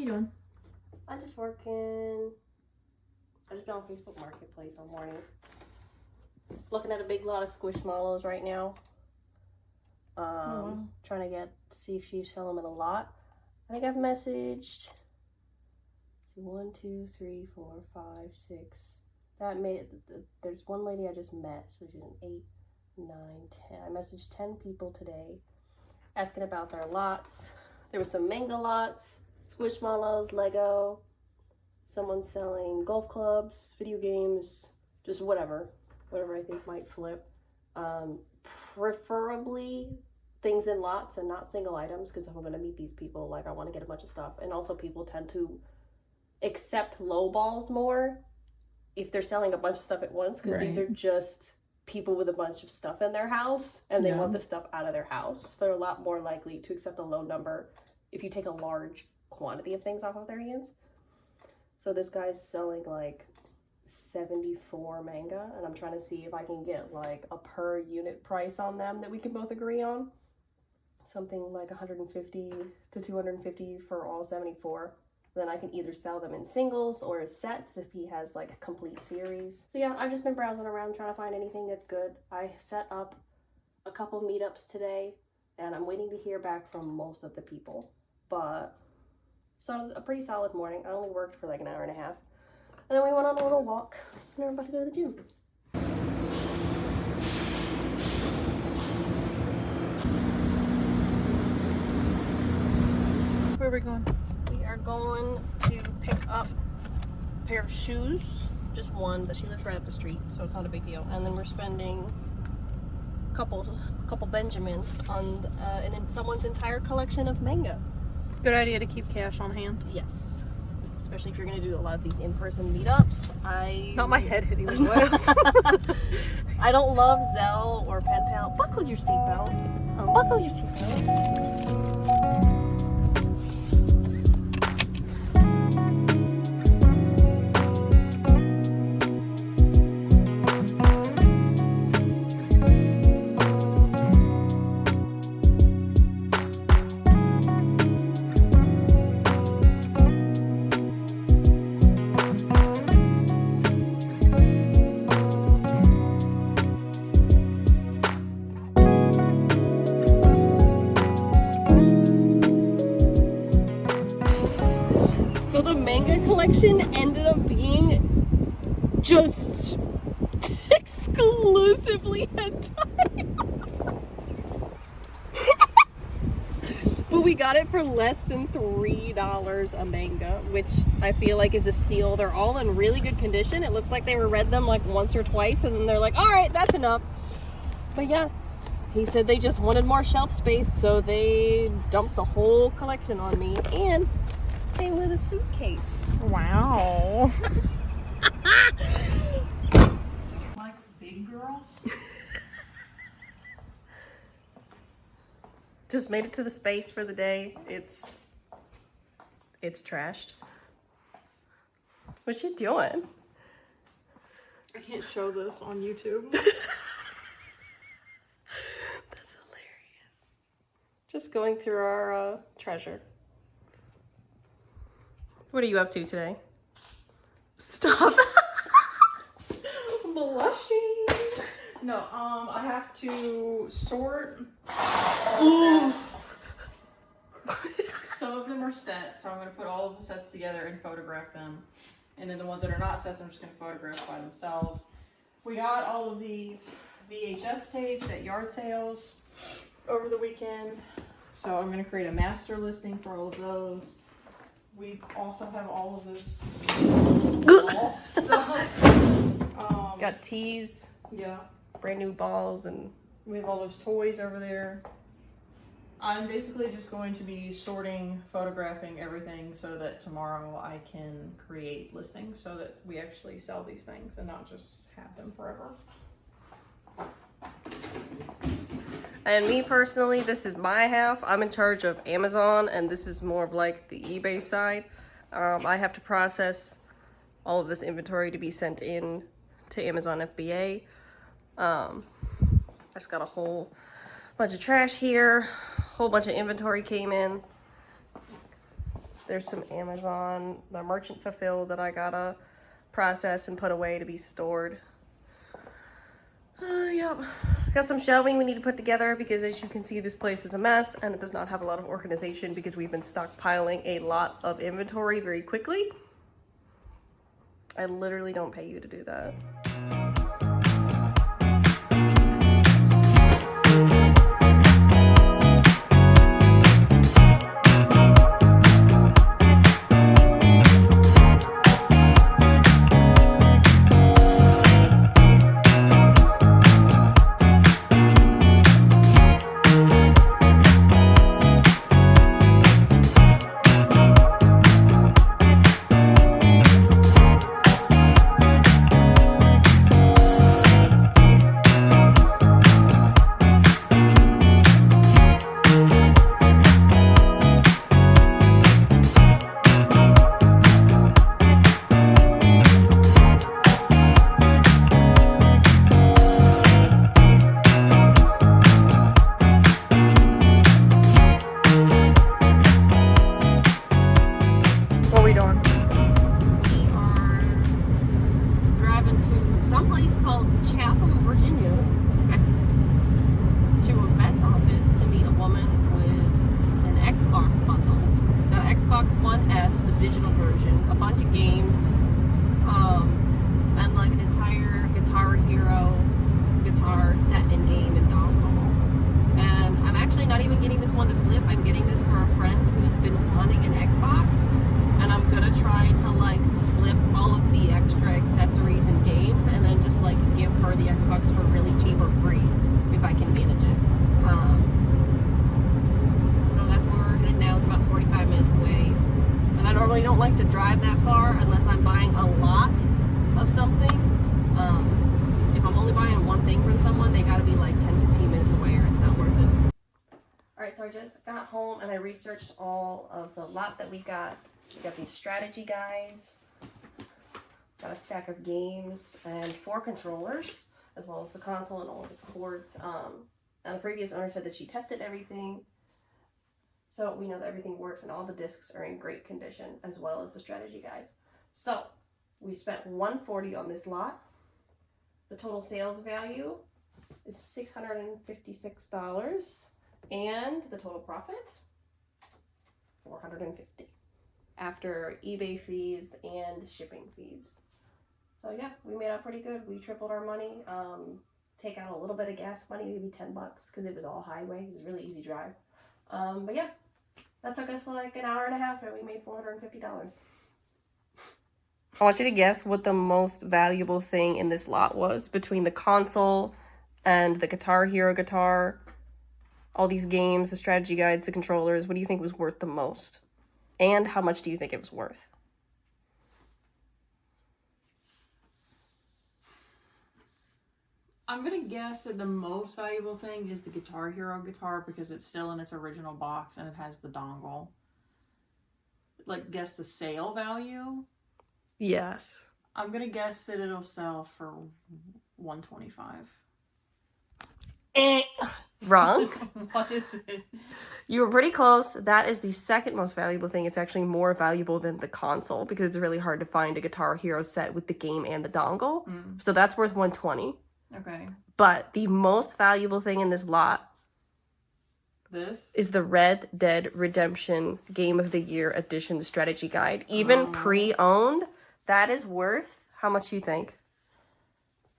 you doing? I just working. I just been on Facebook Marketplace all morning. Looking at a big lot of Squishmallows right now. Trying to see if she's selling them in a lot. I think I've messaged 1, 2, 3, 4, 5, 6. There's one lady I just met, so she's an 8, 9, 10. I messaged 10 people today asking about their lots. There was some manga lots, Squishmallows, Lego, someone selling golf clubs, video games, just whatever I think might flip. Preferably things in lots and not single items, because if I'm going to meet these people, like, I want to get a bunch of stuff. And also people tend to accept low balls more if they're selling a bunch of stuff at once, because these are just people with a bunch of stuff in their house and they want the stuff out of their house. So they're a lot more likely to accept a low number if you take a large quantity of things off of their hands. So this guy's selling like 74 manga, and I'm trying to see if I can get like a per unit price on them that we can both agree on. Something like 150 to 250 for all 74. Then I can either sell them in singles or as sets if he has like a complete series. So yeah, I've just been browsing around trying to find anything that's good. I set up a couple meetups today, and I'm waiting to hear back from most of the people. So a pretty solid morning. I only worked for like an hour and a half. And then we went on a little walk, and we're about to go to the gym. Where are we going? We are going to pick up a pair of shoes. Just one, but she lives right up the street, so it's not a big deal. And then we're spending a couple Benjamins on in someone's entire collection of manga. Good idea to keep cash on hand. Yes. Especially if you're going to do a lot of these in-person meetups. Not my head hitting the glass. I don't love Zelle or Pen Pal. Buckle your seatbelt. Buckle your seatbelt. So the manga collection ended up being just exclusively hentai. But we got it for less than $3 a manga, which I feel like is a steal. They're all in really good condition. It looks like they read them like once or twice, and then they're like, all right, that's enough. But yeah, he said they just wanted more shelf space, so they dumped the whole collection on me. And came with a suitcase. Wow. Like big girls? Just made it to the space for the day. It's trashed. What you doing? I can't show this on YouTube. That's hilarious. Just going through our treasure. What are you up to today? Stop. Blushing. No, I have to sort. Some of them are sets, so I'm going to put all of the sets together and photograph them. And then the ones that are not sets, I'm just going to photograph by themselves. We got all of these VHS tapes at yard sales over the weekend. So I'm going to create a master listing for all of those. We also have all of this golf stuff. Got tees, Yeah. brand new balls, and We have all those toys over there. I'm basically just going to be sorting, photographing everything so that tomorrow I can create listings so that we actually sell these things and not just have them forever. And me personally, this is my half. I'm in charge of Amazon, and this is more of like the eBay side. I have to process all of this inventory to be sent in to Amazon FBA. I just got a whole bunch of trash here. A whole bunch of inventory came in. There's some Amazon, my merchant fulfilled that I gotta process and put away to be stored. Yep. Got some shelving we need to put together because as you can see, this place is a mess and it does not have a lot of organization because we've been stockpiling a lot of inventory very quickly. I literally don't pay you to do that. Don't like to drive that far unless I'm buying a lot of something. If I'm only buying one thing from someone, they gotta be like 10-15 minutes away or it's not worth it. Alright, so I just got home and I researched all of the lot that we got. We got these strategy guides, got a stack of games, and 4 controllers, as well as the console and all of its cords. And the previous owner said that she tested everything. So we know that everything works and all the discs are in great condition, as well as the strategy guides. So we spent $140 on this lot. The total sales value is $656, and the total profit, $450 after eBay fees and shipping fees. So yeah, we made out pretty good. We tripled our money. Take out a little bit of gas money, maybe $10, because it was all highway. It was a really easy drive. But yeah. That took us like an hour and a half and we made $450. I want you to guess what the most valuable thing in this lot was between the console and the Guitar Hero guitar, all these games, the strategy guides, the controllers. What do you think was worth the most? And how much do you think it was worth? I'm gonna guess that the most valuable thing is the Guitar Hero guitar because it's still in its original box and it has the dongle. Like, guess the sale value? Yes. I'm gonna guess that it'll sell for $125. Wrong. What is it? You were pretty close. That is the second most valuable thing. It's actually more valuable than the console because it's really hard to find a Guitar Hero set with the game and the dongle. So that's worth $120. Okay. But the most valuable thing in this lot is the Red Dead Redemption Game of the Year Edition Strategy Guide. Even pre-owned, that is worth, how much do you think?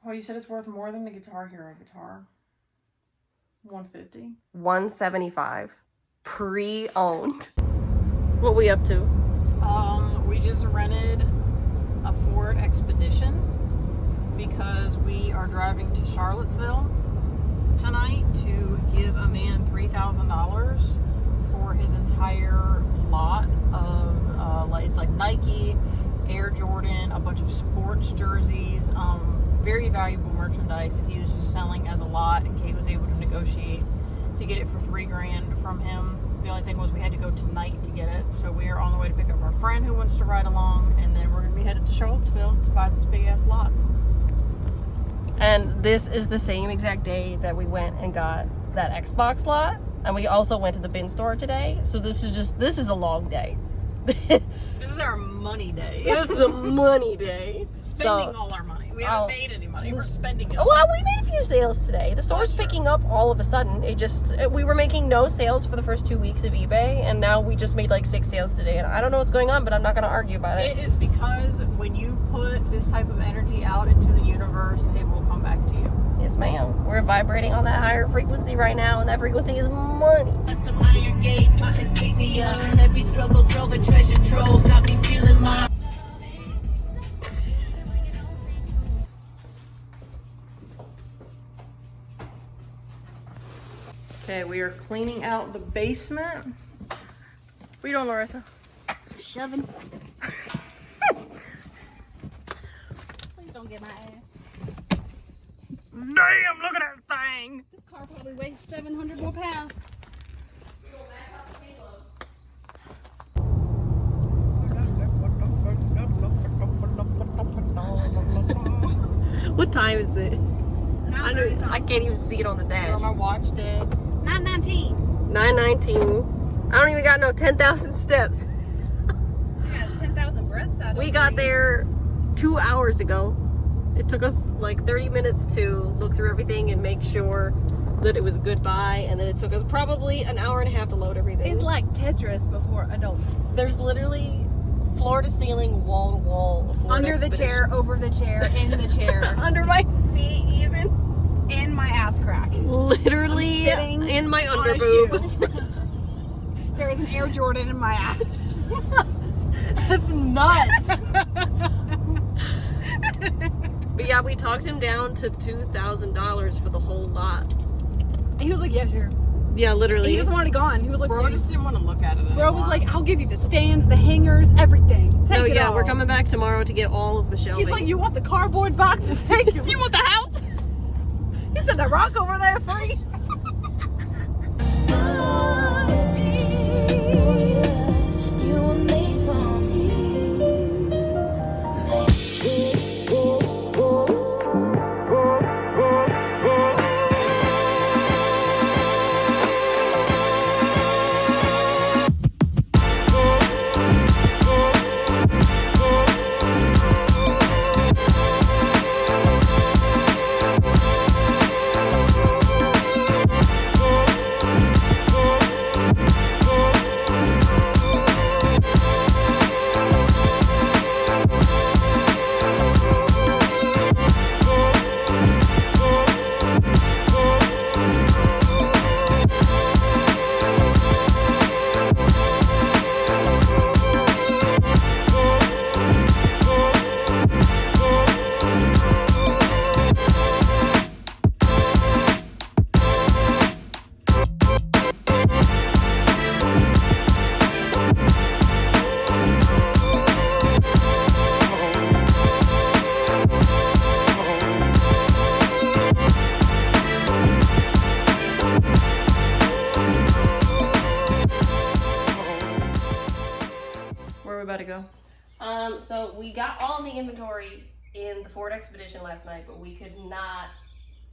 Oh, you said it's worth more than the Guitar Hero guitar. $150. $175. Pre-owned. What we up to? We just rented a Ford Expedition because we are driving to Charlottesville tonight to give a man $3,000 for his entire lot of it's like Nike, Air Jordan, a bunch of sports jerseys, very valuable merchandise that he was just selling as a lot, and Kate was able to negotiate to get it for $3,000 from him. The only thing was we had to go tonight to get it, so we are on the way to pick up our friend who wants to ride along, and then we're going to be headed to Charlottesville to buy this big ass lot. And this is the same exact day that we went and got that Xbox lot, and we also went to the bin store today. So this is a long day. This is our money day. This is the money day. Spending all our money. We haven't made any money. We're spending it. Well, we made a few sales today. The store's picking up all of a sudden. We were making no sales for the first 2 weeks of eBay, and now we just made like 6 sales today. And I don't know what's going on, but I'm not going to argue about it. It is because when you put this type of energy out into the universe, it will come back to you. Yes, ma'am. We're vibrating on that higher frequency right now, and that frequency is money. Some iron gates, my insignia. Every struggle drove a treasure trove. Got me feeling my. Okay, we are cleaning out the basement. What are you doing, Larissa? Shoving. Please don't get my ass. Damn, look at that thing! This car probably weighs 700 more pounds. What time is it? I can't even see it on the dash. My watch did. 9:19. 9:19. I don't even got no 10,000 steps. I got 10,000 breaths out of We got there 2 hours ago. It took us like 30 minutes to look through everything and make sure that it was a good buy, and then it took us probably an hour and a half to load everything. It's like Tetris before adults. There's literally floor to ceiling, wall to wall. Under the chair, over the chair, in the chair, under my feet, even. in my ass crack. Literally Sitting in my on a underboob. shoe. There is an Air Jordan in my ass. That's nuts. But yeah, we talked him down to $2,000 for the whole lot. He was like, yeah, sure. Yeah, literally. He just wanted it gone. He was like, Bro, I just didn't want to look at it. Bro was like, I'll give you the stands, the hangers, everything. Take Oh it yeah, all. we're coming back tomorrow to get all of the shelving. He's like, you want the cardboard boxes? Take it. You want the house? He said the rock over there free. You were made for me. Where are we about to go? So we got all the inventory in the Ford Expedition last night, but we could not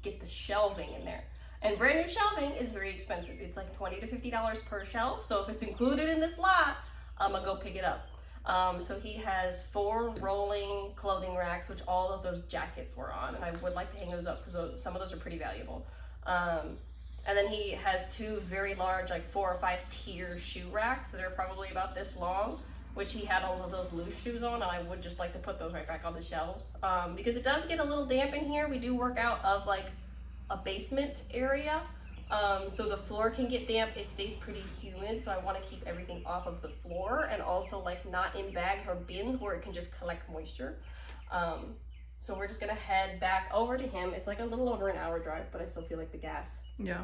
get the shelving in there. And brand new shelving is very expensive. It's like $20 to $50 per shelf. So if it's included in this lot, I'm gonna go pick it up. So he has 4 rolling clothing racks, which all of those jackets were on, and I would like to hang those up because some of those are pretty valuable. And then he has 2 very large, like 4 or 5 tier shoe racks that are probably about this long, which he had all of those loose shoes on, and I would just like to put those right back on the shelves. Because it does get a little damp in here. We do work out of like a basement area. So the floor can get damp. It stays pretty humid, so I want to keep everything off of the floor and also like not in bags or bins where it can just collect moisture. So we're just gonna head back over to him. It's like a little over an hour drive, but I still feel like the gas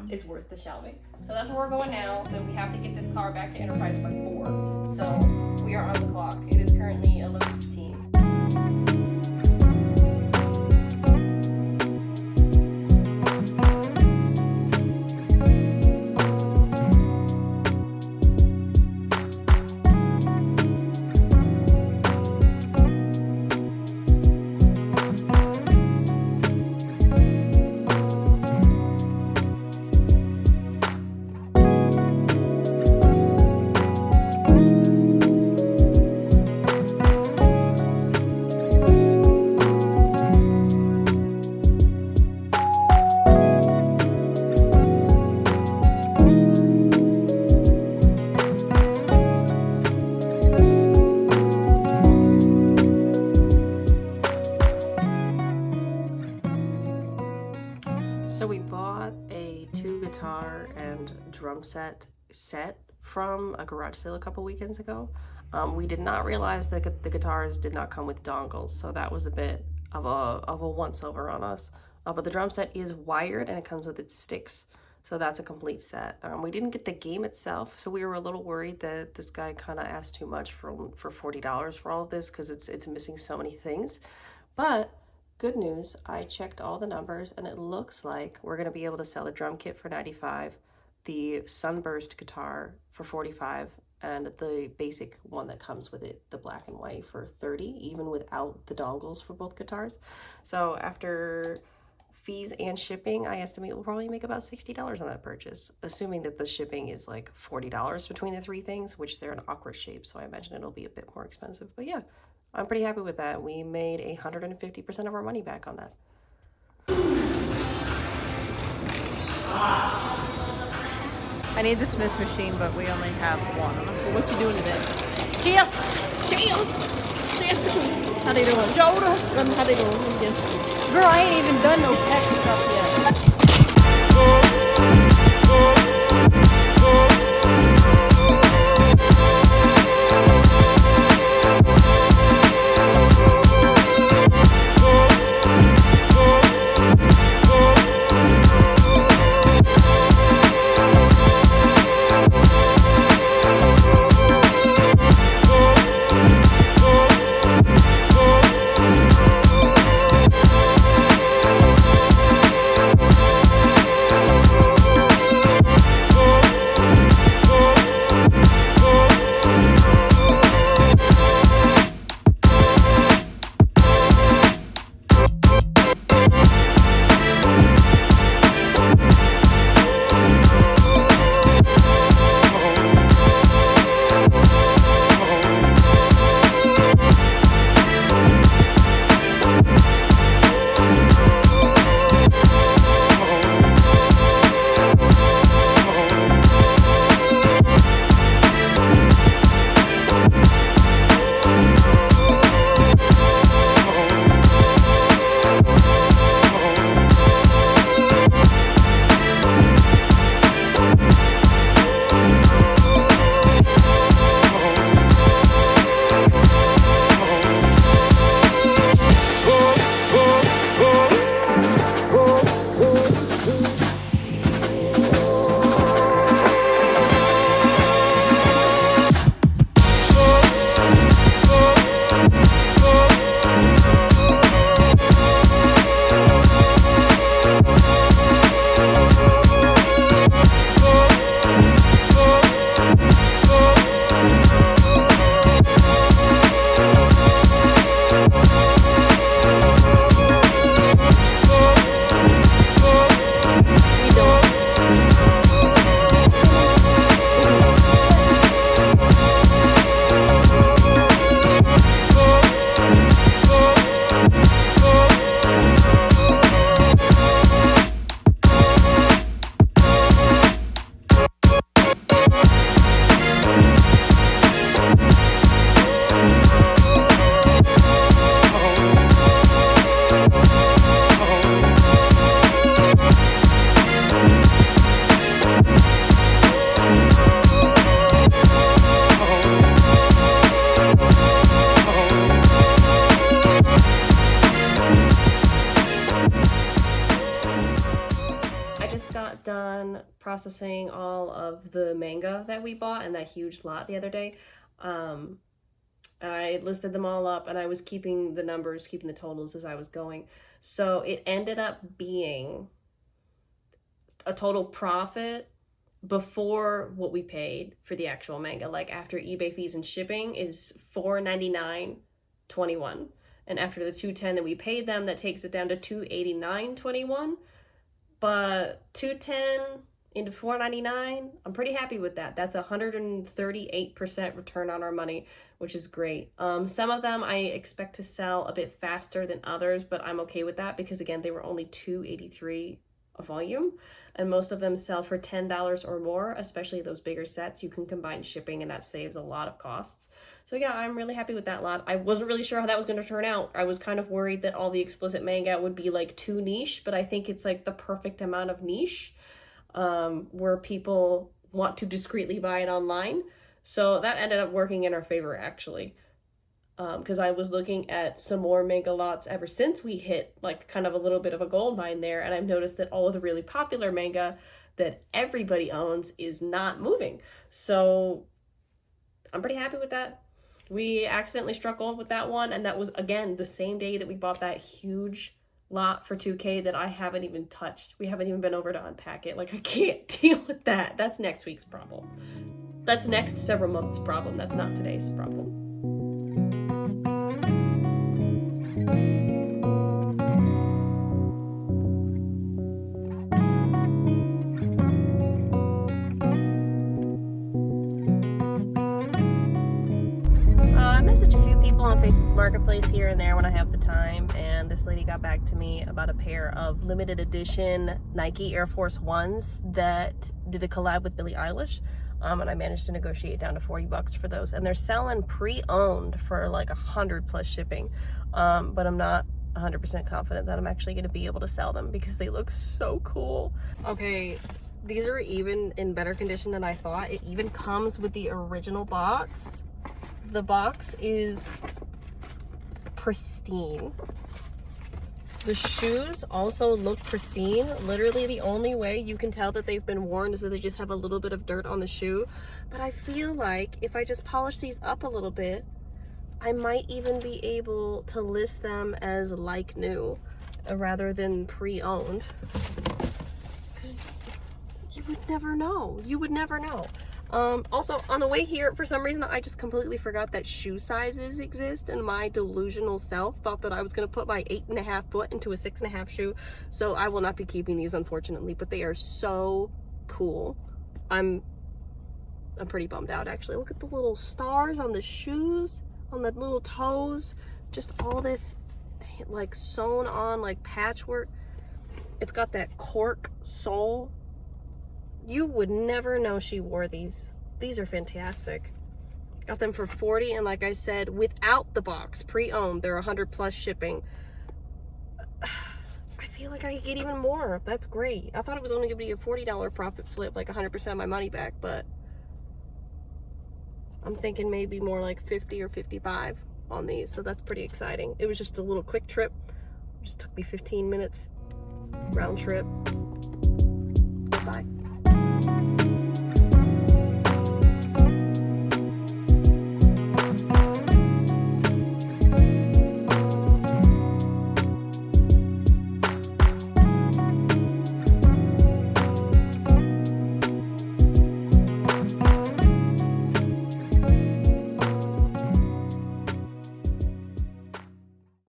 is worth the shelving. So that's where we're going now. Then we have to get this car back to Enterprise by 4. So we are on the clock. It is currently 11:15. So we bought a 2 guitar and drum set from a garage sale a couple weekends ago. We did not realize that the guitars did not come with dongles, so that was a bit of a once over on us. But the drum set is wired and it comes with its sticks, so that's a complete set. We didn't get the game itself, so we were a little worried that this guy kind of asked too much for $40 for all of this because it's missing so many things. But good news, I checked all the numbers and it looks like we're going to be able to sell the drum kit for $95, the Sunburst guitar for $45, and the basic one that comes with it, the black and white, for $30, even without the dongles for both guitars. So after fees and shipping, I estimate we'll probably make about $60 on that purchase, assuming that the shipping is like $40 between the 3 things, which they're in awkward shape, so I imagine it'll be a bit more expensive. But yeah, I'm pretty happy with that. We made 150% of our money back on that. I need the Smith machine, but we only have one. What you doing today? Cheers! Cheers! Cheers! How they doing? Shoulders! How they doing? Girl, I ain't even done no pec stuff yet. Processing all of the manga that we bought in that huge lot the other day. I listed them all up and I was keeping the numbers, keeping the totals as I was going. So it ended up being a total profit before what we paid for the actual manga. Like after eBay fees and shipping is $499.21. And after the $210 that we paid them, that takes it down to $289.21. But $210 into $499, I'm pretty happy with that. That's 138% return on our money, which is great. Some of them I expect to sell a bit faster than others, but I'm okay with that because again, they were only $283 volume, and most of them sell for $10 or more, especially those bigger sets. You can combine shipping and that saves a lot of costs. So yeah, I'm really happy with that lot. I wasn't really sure how that was going to turn out. I was kind of worried that all the explicit manga would be like too niche, but I think it's like the perfect amount of niche where people want to discreetly buy it online. So that ended up working in our favor, actually. Because I was looking at some more manga lots ever since we hit like kind of a little bit of a gold mine there, and I've noticed that all of the really popular manga that everybody owns is not moving. So I'm pretty happy with that. We accidentally struck gold with that one, and that was, again, the same day that we bought that huge lot for 2K that I haven't even touched. We haven't even been over to unpack it. Like, I can't deal with that. That's next week's problem. That's next several months' problem. That's not today's problem. I message a few people on Facebook Marketplace here and there when I have the time, and this lady got back to me about a pair of limited edition Nike Air Force Ones that did a collab with Billie Eilish, and I managed to negotiate down to $40 for those, and they're selling pre-owned for like 100 plus shipping, but I'm not 100% confident that I'm actually going to be able to sell them because they look so cool. Okay, these are even in better condition than I thought. It even comes with the original box. The box is pristine. The shoes also look pristine. Literally the only way you can tell that they've been worn is that they just have a little bit of dirt on the shoe. But I feel like if I just polish these up a little bit, I might even be able to list them as like new rather than pre-owned. Because you would never know. You would never know. Also, on the way here, for some reason, I just completely forgot that shoe sizes exist, and my delusional self thought that I was going to put my 8.5 foot into a 6.5 shoe, so I will not be keeping these, unfortunately, but they are so cool. I'm pretty bummed out, actually. Look at the little stars on the shoes, on the little toes, just all this, like, sewn on, like, patchwork. It's got that cork sole. You would never know she wore these. These are fantastic. Got them for $40, and like I said, without the box, pre-owned, they're 100 plus shipping. I feel like I could get even more. That's great. I thought it was only gonna be a $40 profit flip, like 100% of my money back, but I'm thinking maybe more like 50 or 55 on these, so that's pretty exciting. It was just a little quick trip. It just took me 15 minutes round trip. Bye.